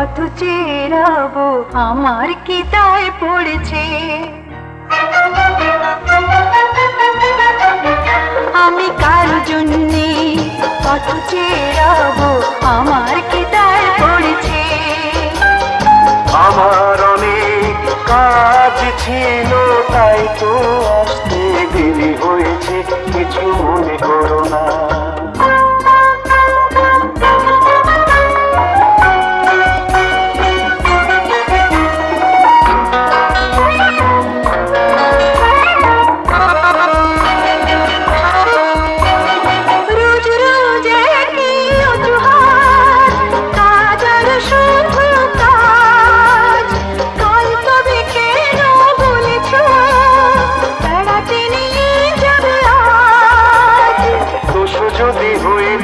পথ চেরাবো আমার কি দায় পড়েছে। আমি কারো জন্যে পথ চেরাবো আমার কি দায় পড়েছে। আমার অনেক কাজ ছিল তাই তো আসতে দেরি হয়েছে, কিছু মনে করো না।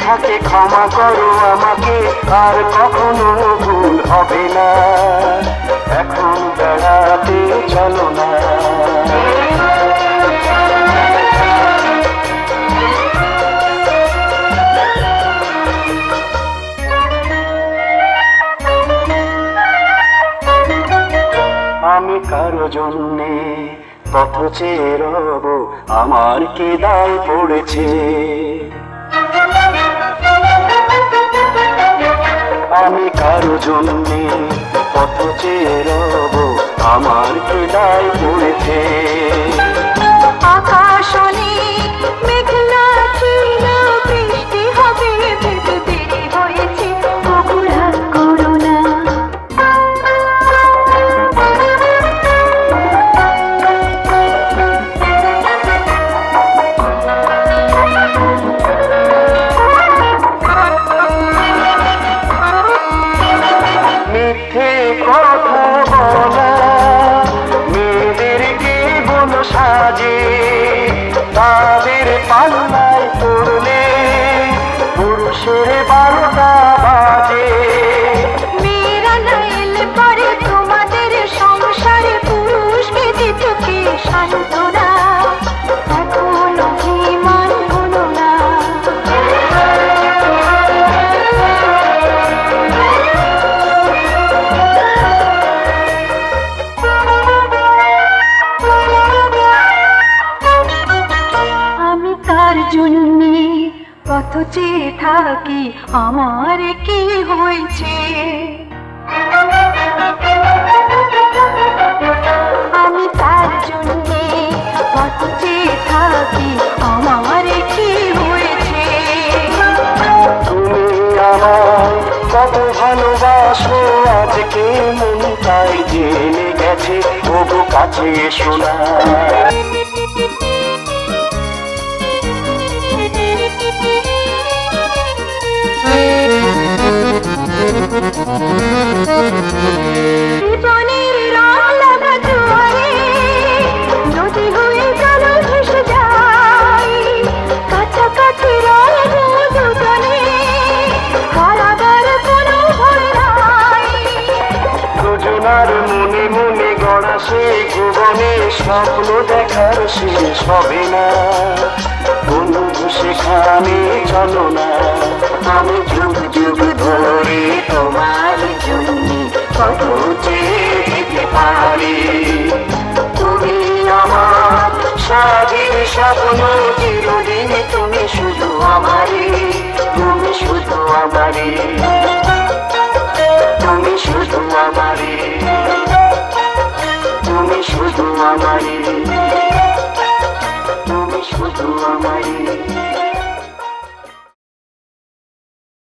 থাকে ক্ষমা করো আমাকে, আর কখনো ভুল হবে না। এখন বেড়াতে চলো না। আমি কারো জন্যে পথ চেয়ে রব, আমার কি দায় পড়েছে। আমি কারো জন্যে পথ চেয়ে রব, আমার কি দায় পড়েছে। আকাশ অনেক মেঘলা ছিল, বৃষ্টি হবে ভেবে দেরি হয়েছে, বগুড়া করো না। মিথ্যে কথা বলা মেয়েদের জীবন সাজে, তাদের পাল্লায় পড়লে পুরুষের 12টা বাজে। মেয়েরা না এলে পরে তোমাদের সংসারে পুরুষকে দিত কি সান্ত্বনা, এখন অভিমান হলো না। আমি কার জন্যে পথ চেয়ে থাকি আমার কি হয়েছে। আমি তার জন্যে পথ চেয়ে থাকি আমার কি হয়েছে। তুমি আমায় কত ভালোবাসো, আজকে মন তাই জেনে গেছে, ওগো কাছে এসো না। জীবনের রং লাগা জোয়ারে নদী হয়ে জল ভেসে যায়, কাছাকাছি রইব দুজনে, কারাগার কোনো ভয় নাই। দুজনার মনে মনে গড়া সেই ভুবনে স্বপ্ন দেখার শেষ হবে না। বন্ধু সেখানে চলো না। আমি যুগ যুগ ধরে তোমার জন্যে কত চেয়ে যেতে পারি। তুমি আমার স্বাধীন স্বপ্ন, চিরদিন তুমি শুধু আমারই, তুমি শুধু আমারই, তুমি শুধু আমারই, তুমি শুধু আমারই।